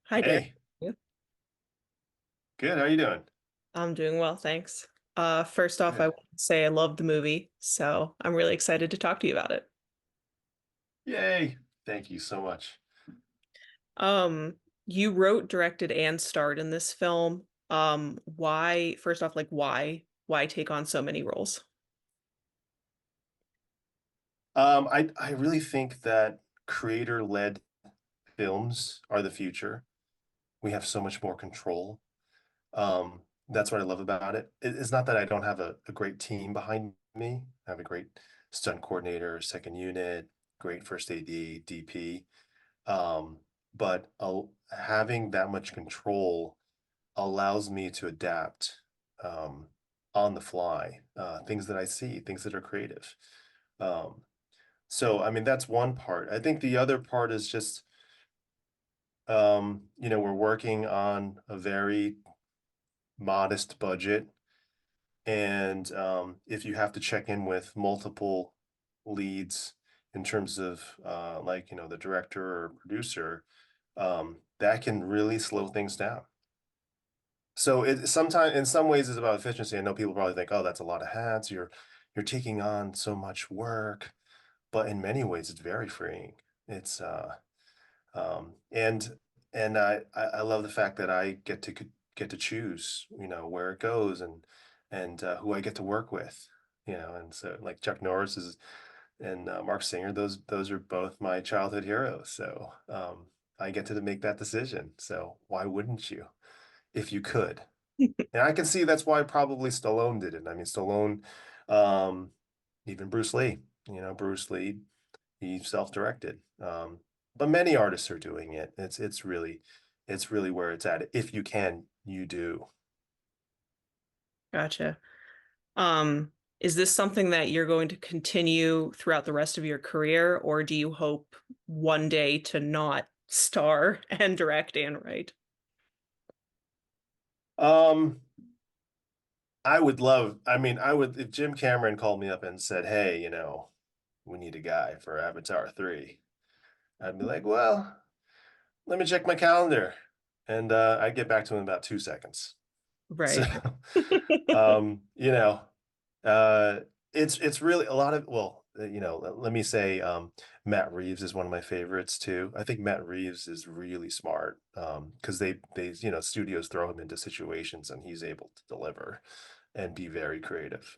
Hi, Derek. Hey, good. How you doing? I'm doing well, thanks. First off, I Good. want to say I love the movie, so I'm really excited to talk to you about it. Yay. Thank you so much. Um, you wrote, directed, and starred in this film. Why, first off, why take on so many roles? I really think that creator-led films are the future. We have so much more control. That's what I love about it. It's not that I don't have a great team behind me. I have a great stunt coordinator, second unit, great first AD, DP. Um, but having that much control allows me to adapt um, on the fly, things that I see, things that are creative. Um, so, I mean, that's one part. I think the other part is just, we're working on a very modest budget. And if you have to check in with multiple leads in terms of the director or producer, that can really slow things down. So it sometimes in some ways it's about efficiency. I know people probably think, oh, that's a lot of hats. You're taking on so much work, but in many ways it's very freeing. It's um and and I love the fact that I get to choose, where it goes and who I get to work with, and so like Chuck Norris is and Mark Singer, those are both my childhood heroes. So I get to make that decision. So why wouldn't you if you could? And I can see that's why probably Stallone did it. I mean, Stallone, um, even Bruce Lee, Bruce Lee, he self-directed. But many artists are doing it. It's really where it's at. If you can, you do. Gotcha. Is this something that you're going to continue throughout the rest of your career, or do you hope one day to not star and direct and write? Um, I mean, I would, if Jim Cameron called me up and said, hey, we need a guy for Avatar 3, I'd be like, well, let me check my calendar. And I'd get back to him in about 2 seconds. So, Right. um, you know, uh, it's really a lot of, well, let me say, Matt Reeves is one of my favorites too. I think Matt Reeves is really smart, because studios throw him into situations and he's able to deliver and be very creative.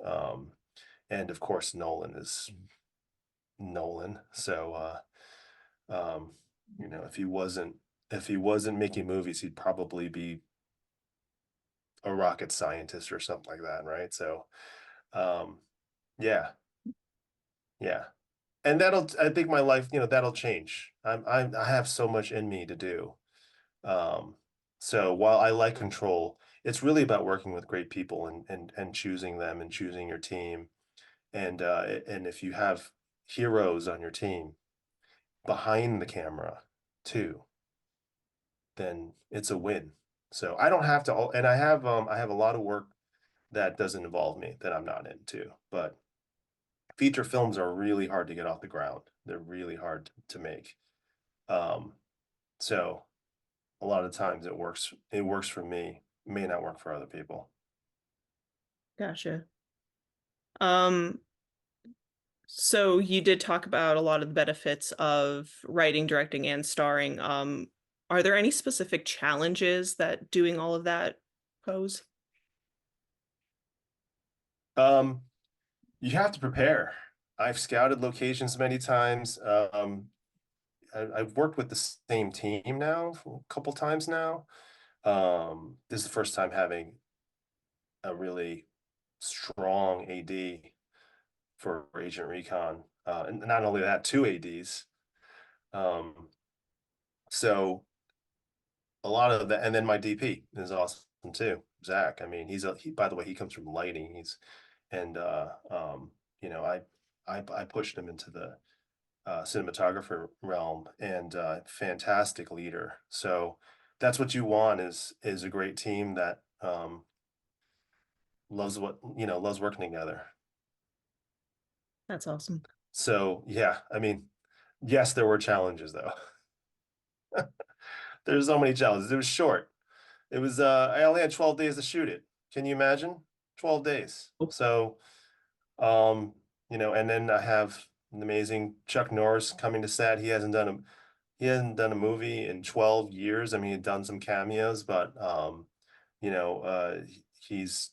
And of course, Nolan is Nolan. So, um, if he wasn't making movies, he'd probably be a rocket scientist or something like that, right? So, um, yeah, yeah, and I think my life, that'll change. I have so much in me to do. Um, so while I like control, it's really about working with great people and choosing them and choosing your team. And if you have heroes on your team behind the camera too, then it's a win. So I don't have to, and I have a lot of work that doesn't involve me that I'm not into. But feature films are really hard to get off the ground. They're really hard to make. Um, so a lot of times it works. It works for me. It may not work for other people. Gotcha. Um, so you did talk about a lot of the benefits of writing, directing, and starring. Are there any specific challenges that doing all of that pose? Um, you have to prepare. I've scouted locations many times. I've worked with the same team now for a couple times now. This is the first time having a really strong AD for Agent Recon. And not only that, two ADs. Um, so a lot of that, and then my DP is awesome too, Zach. I mean, by the way, he comes from lighting. And I pushed him into the cinematographer realm, and fantastic leader. So that's what you want is a great team that loves working together. That's awesome. So yeah, I mean, yes, there were challenges though. There's so many challenges. It was short. It was I only had 12 days to shoot it. Can you imagine? 12 days. Oh, So and then I have an amazing Chuck Norris coming to set. He hasn't done a movie in 12 years. I mean, he'd done some cameos, but he's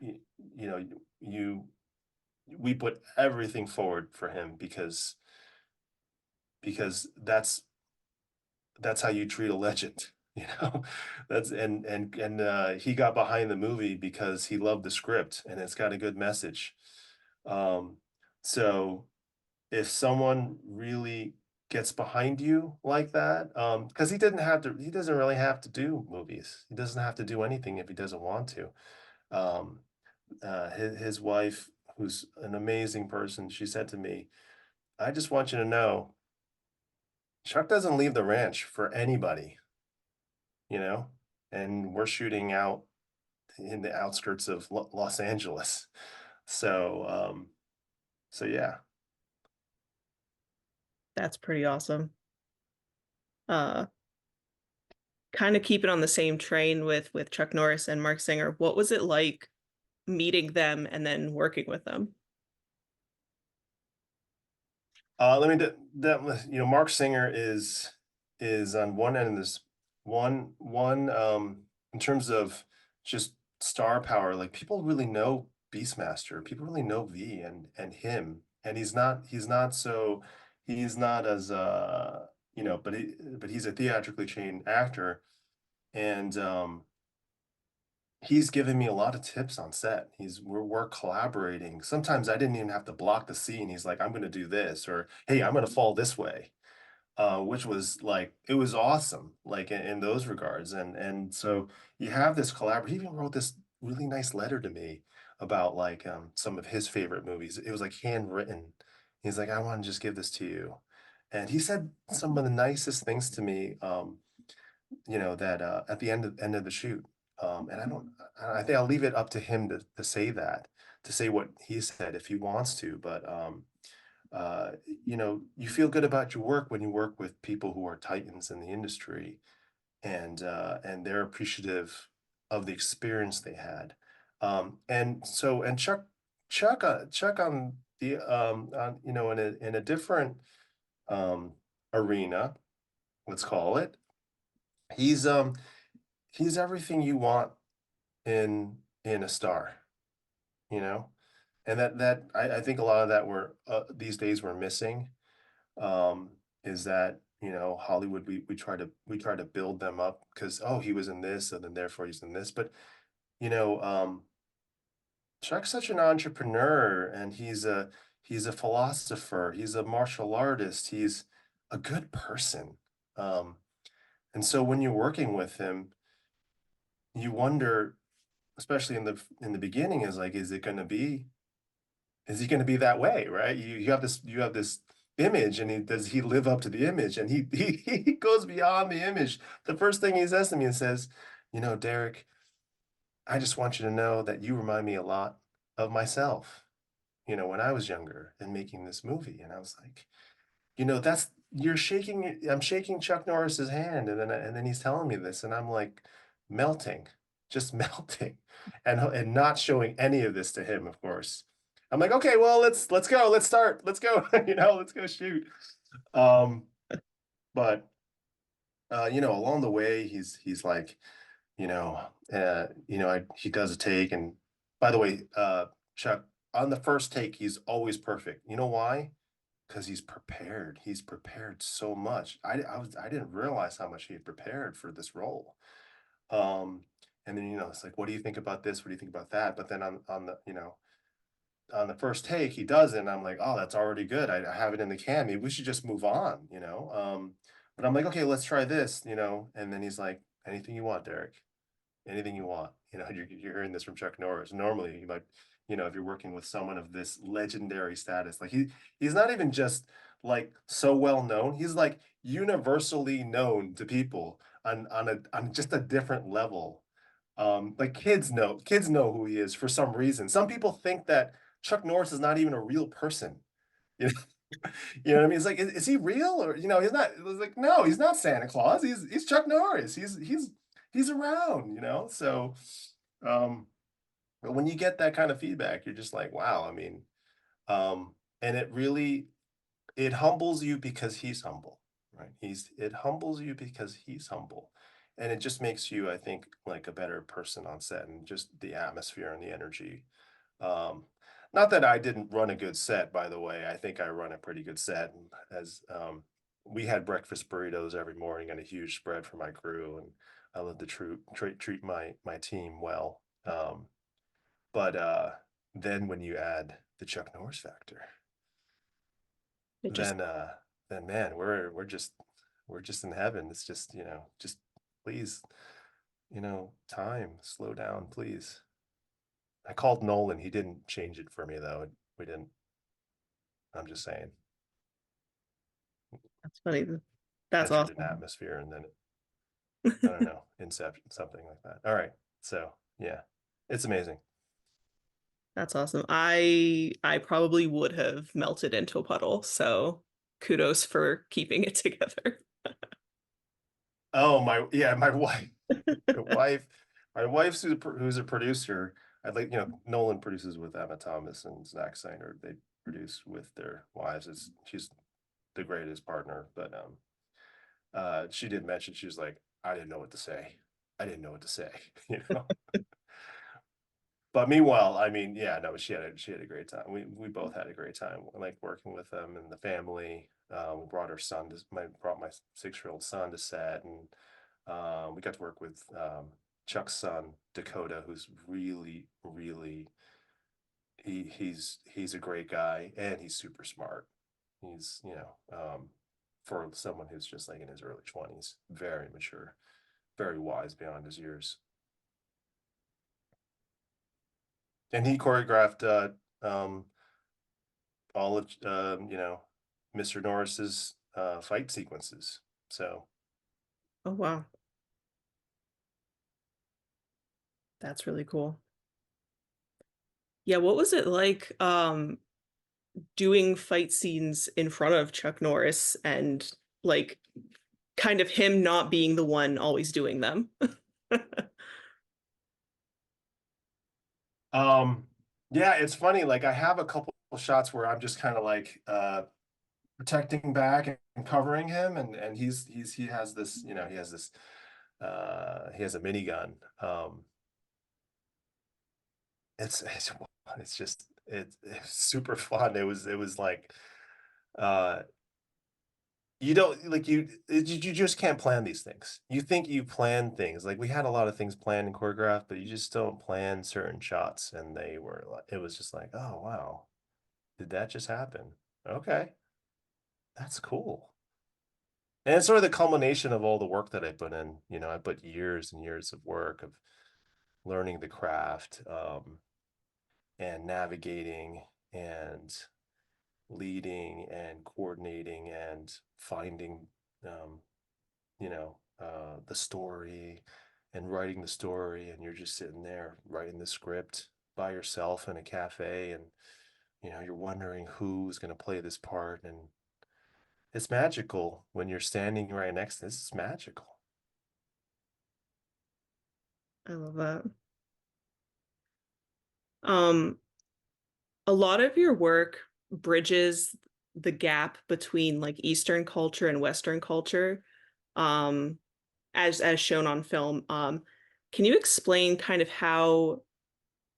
you, you know you we put everything forward for him because that's how you treat a legend. That's and he got behind the movie because he loved the script and it's got a good message. So if someone really gets behind you like that, because he doesn't really have to do movies. He doesn't have to do anything if he doesn't want to. Um, his wife, who's an amazing person, she said to me, "I just want you to know, Chuck doesn't leave the ranch for anybody, you know, and we're shooting out in the outskirts of Los Angeles." So, so yeah. that's pretty awesome. Uh, kind of keep it on the same train with Chuck Norris and Mark Singer. What was it like meeting them and then working with them? Let me that Mark Singer is on one end of this one in terms of just star power. Like people really know Beastmaster, people really know V and him, and he's not as but he's a theatrically trained actor, and he's given me a lot of tips on set. We're collaborating. Sometimes I didn't even have to block the scene. He's like, I'm gonna do this, or hey, I'm gonna fall this way. Which was like it was awesome, like in those regards. And so you have this collaboration. He even wrote this really nice letter to me about like some of his favorite movies. It was like handwritten. He's like, I want to just give this to you. And he said some of the nicest things to me. That at the end of the shoot. And I think I'll leave it up to him to say that, to say what he said if he wants to. But you feel good about your work when you work with people who are titans in the industry, and they're appreciative of the experience they had. And Chuck on the in a different um, arena, let's call it. He's um he's everything you want in a star, you know? And I think a lot of that these days we're missing, is that, Hollywood, we try to build them up because, oh, he was in this, and then therefore he's in this. But, you know, um, Chuck's such an entrepreneur and he's a philosopher, he's a martial artist, he's a good person. Um, and so when you're working with him, you wonder, especially in the beginning, is he going to be that way, right? You have this image, and does he live up to the image? And he goes beyond the image. The first thing he says to me and says, Derek, I just want you to know that you remind me a lot of myself, when I was younger and making this movie. And I was like, that's you're shaking I'm shaking Chuck Norris's hand, and then he's telling me this, and I'm like melting, just melting, and not showing any of this to him, of course. I'm like, okay, well, let's go, let's start, let's go, let's go shoot. Um, but along the way, he's like, he does a take, and by the way, Chuck, on the first take, he's always perfect. You know why? Because he's prepared. He's prepared so much. I didn't realize how much he had prepared for this role. Um, and then it's like, what do you think about this? What do you think about that? But then on the first take, he does it, and I'm like, oh, that's already good. I have it in the can. Maybe we should just move on. But I'm like, okay, let's try this. And then he's like, anything you want, Derek, anything you want. You're hearing this from Chuck Norris. Normally, you might, if you're working with someone of this legendary status, like he's not even just like so well known. He's like universally known to people on just a different level. Like kids know who he is for some reason. Some people think that Chuck Norris is not even a real person. You know what I mean? It's like, is he real? Or, he's not, it was like, no, he's not Santa Claus. He's Chuck Norris. He's around, So, um, but when you get that kind of feedback, you're just like, wow, I mean, and it humbles you because he's humble, right? It humbles you because he's humble. And it just makes you, I think, like a better person on set, and just the atmosphere and the energy. Um, Not that I didn't run a good set, by the way. I think I run a pretty good set. As We had breakfast burritos every morning and a huge spread for my crew, and I love to treat my team well. But then when you add the Chuck Norris factor, It just then then man, we're just in heaven. It's just, just please, time, slow down, please. I called Nolan. He didn't change it for me though. We didn't. I'm just saying. that's funny. That's Entered an awesome. atmosphere, and then I don't know, inception, something like that. All right. So yeah, it's amazing. That's awesome. I probably would have melted into a puddle, so kudos for keeping it together. Oh my, yeah, my wife, my wife, my wife's who's a producer. I'd like, Nolan produces with Emma Thomas and Zack Snyder. They produce with their wives. She's the greatest partner. But she did mention, she was like, I didn't know what to say. I didn't know what to say, you know. But meanwhile, I mean, yeah, no, she had a great time. We both had a great time. I like working with them and the family. We brought our son to brought my 6-year-old son to set, and we got to work with Chuck's son Dakota, who's really, really he's a great guy, and he's super smart. He's for someone who's just like in his early 20s, very mature, very wise beyond his years. And he choreographed all of Mr. Norris's fight sequences. So Oh wow, that's really cool. Yeah, what was it like doing fight scenes in front of Chuck Norris and like kind of him not being the one always doing them? um yeah, it's funny. Like I have a couple of shots where I'm just kind of like protecting back and covering him, and he has this, he has a minigun. It's just it's super fun. It was like uh you don't like you just can't plan these things. You think you plan things. Like we had a lot of things planned and choreographed, but you just don't plan certain shots. And it was just like, oh wow, did that just happen? Okay, that's cool. And it's sort of the culmination of all the work that I put in. I put years and years of work of learning the craft, and navigating and leading and coordinating and finding um, the story and writing the story, and you're just sitting there writing the script by yourself in a cafe, and you're wondering who's going to play this part, and it's magical when you're standing right next to this. It's magical. I love that. Um, a lot of your work bridges the gap between like Eastern culture and Western culture, um, as shown on film. Can you explain kind of how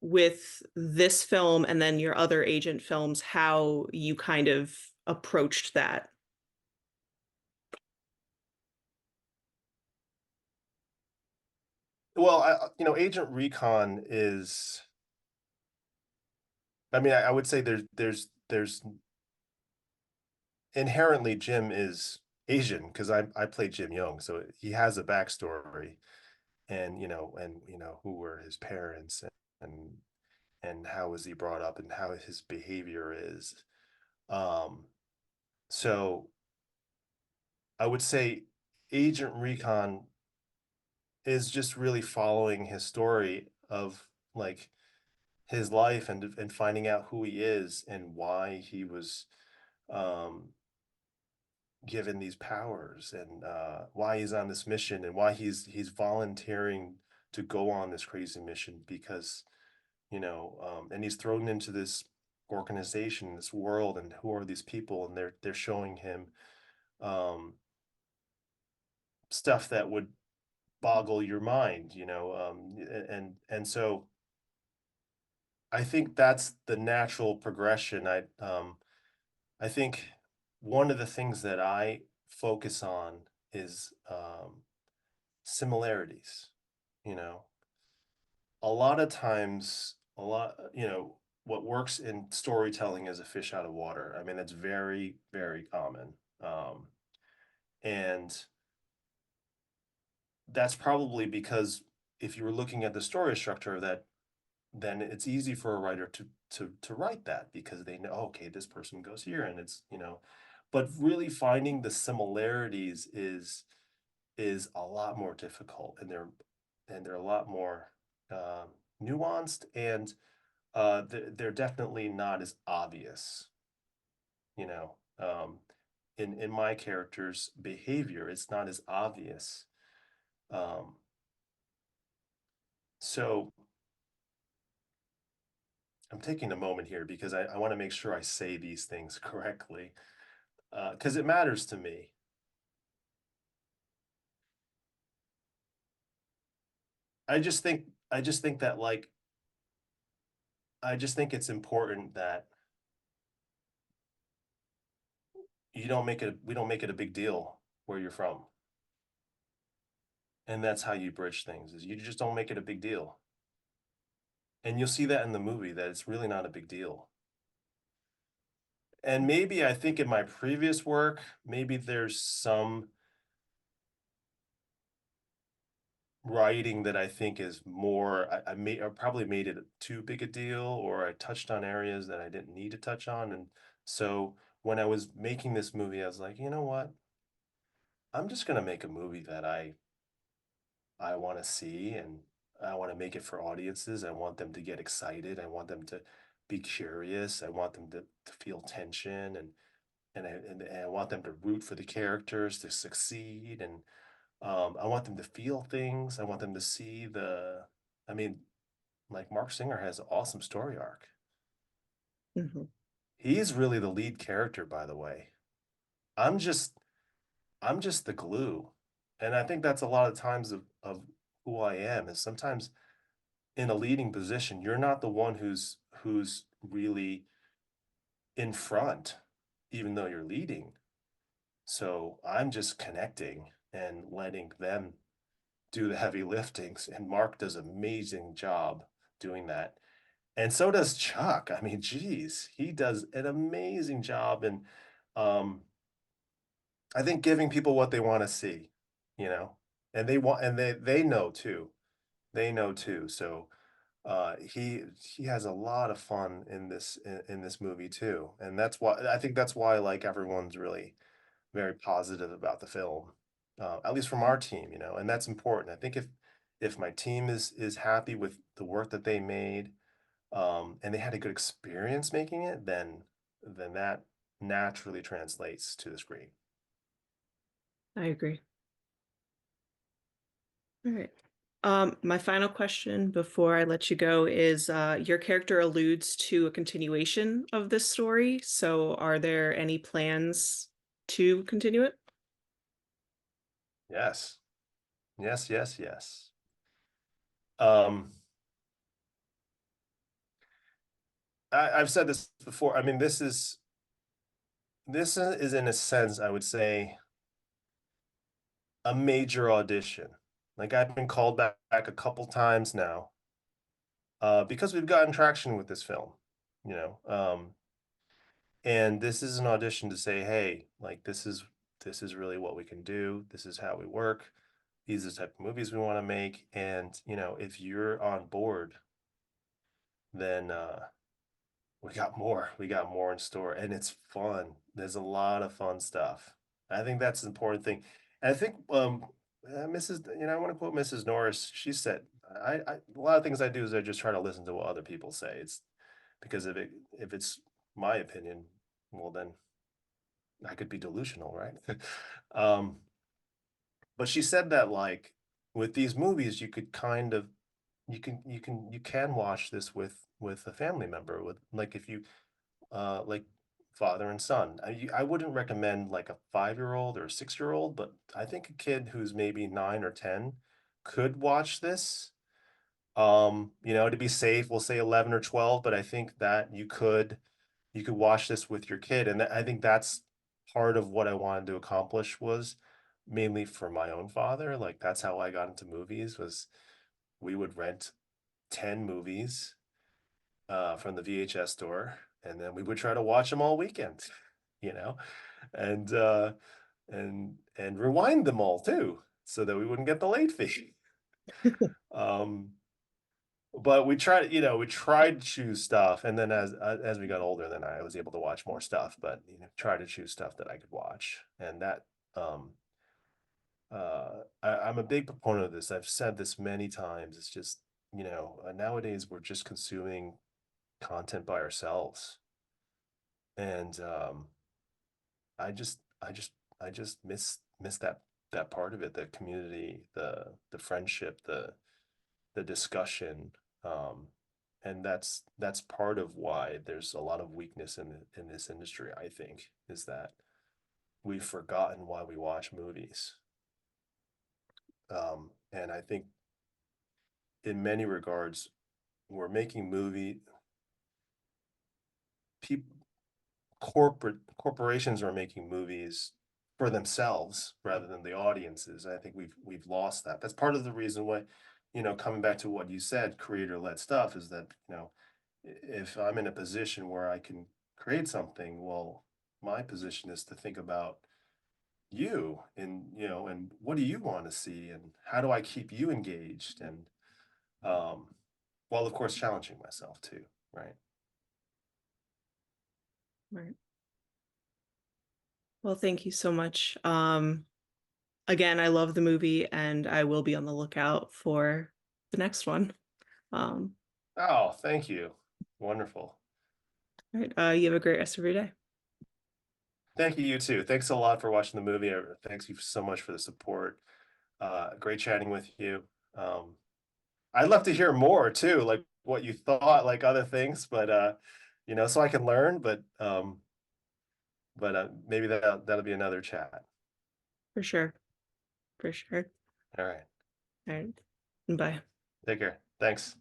with this film and then your other agent films, how you kind of approached that? Well, Agent Recon is, I mean, I would say there's inherently Jim is Asian, because I played Jim Young, so he has a backstory, and who were his parents, and how was he brought up, and how his behavior is. Um, so I would say Agent Recon is just really following his story of like his life, and finding out who he is and why he was um, given these powers, and why he's on this mission, and why he's volunteering to go on this crazy mission, because and he's thrown into this organization, this world, and who are these people, and they're showing him um, stuff that would boggle your mind, and so I think that's the natural progression. I think one of the things that I focus on is similarities. You know, a lot of times, what works in storytelling is a fish out of water. I mean, it's very, very common. And that's probably because if you were looking at the story structure of that, then it's easy for a writer to write that, because they know, okay, this person goes here, and but really finding the similarities is a lot more difficult, and they're a lot more nuanced, and they're definitely not as obvious, you know. In my character's behavior, it's not as obvious. Um, so I'm taking a moment here because I want to make sure I say these things correctly, because it matters to me. I just think that, like, I just think it's important that we don't make it a big deal where you're from. And that's how you bridge things, is you just don't make it a big deal. And you'll see that in the movie, that it's really not a big deal. And maybe I think in my previous work, maybe there's some writing that I think is more, I probably made it too big a deal, or I touched on areas that I didn't need to touch on. And so when I was making this movie, I was like, you know what? I'm just gonna make a movie that I want to see, and I want to make it for audiences. I want them to get excited. I want them to be curious. I want them to feel tension, and I want them to root for the characters to succeed, and I want them to feel things. I want them to see I mean, like, Mark Singer has an awesome story arc. Mhm. He's really the lead character, by the way. I'm just I'm just the glue. And I think that's a lot of times of who I am, is sometimes in a leading position, you're not the one who's really in front, even though you're leading. So I'm just connecting and letting them do the heavy liftings. And Mark does an amazing job doing that. And so does Chuck. I mean, geez, he does an amazing job. And um, I think giving people what they want to see, you know, and they know too. They know too. So he has a lot of fun in this movie too, and that's why, like, everyone's really very positive about the film, at least from our team, and that's important. I think if my team is happy with the work that they made, and they had a good experience making it, then that naturally translates to the screen. I agree. All right. My final question before I let you go is your character alludes to a continuation of this story. So are there any plans to continue it? Yes, yes, yes, yes. Um, I've said this before. I mean, this is in a sense, I would say, a major audition. Like, I've been called back a couple times now, because we've gotten traction with this film, you know. And this is an audition to say, hey, like, this is really what we can do. This is how we work. These are the type of movies we want to make. And if you're on board, then we got more in store, and it's fun. There's a lot of fun stuff. I think that's an important thing. And I think Mrs. I want to quote Mrs. Norris. She said, a lot of things I do is I just try to listen to what other people say. It's because if it's my opinion, well, then I could be delusional, right? um, but she said that like with these movies, you could kind of you can watch this with a family member with like if you like father and son. I wouldn't recommend like a 5-year-old or a 6-year-old, but I think a kid who's maybe 9 or 10 could watch this. To be safe, we'll say 11 or 12, but I think that you could watch this with your kid, and I think that's part of what I wanted to accomplish was mainly for my own father. Like that's how I got into movies was we would rent 10 movies from the VHS store, and then we would try to watch them all weekend, you know, and and rewind them all too, so that we wouldn't get the late fee. Um, but we tried to choose stuff, and then as we got older, then I was able to watch more stuff. But try to choose stuff that I could watch, and that I'm a big proponent of this. I've said this many times. It's just nowadays we're just consuming content by ourselves, and I just I just I just miss that part of it, the community, the friendship, the discussion, um, and that's part of why there's a lot of weakness in this industry. I think is that we've forgotten why we watch movies, and I think in many regards we're making movie people corporations are making movies for themselves rather than the audiences. I think we've lost that. That's part of the reason why, coming back to what you said, creator-led stuff is that, if I'm in a position where I can create something, well, my position is to think about you and what do you want to see and how do I keep you engaged and um while of course challenging myself too, right? Right. Well, thank you so much. Again, I love the movie and I will be on the lookout for the next one. Um, Oh, thank you. Wonderful. all right. You have a great rest of your day. Thank you, you too. Thanks a lot for watching the movie. Thanks you so much for the support. Great chatting with you. Um, I'd love to hear more too, like what you thought, like other things, but so I can learn. But maybe that'll be another chat. For sure. For sure. All right. All right. Bye. Take care. Thanks.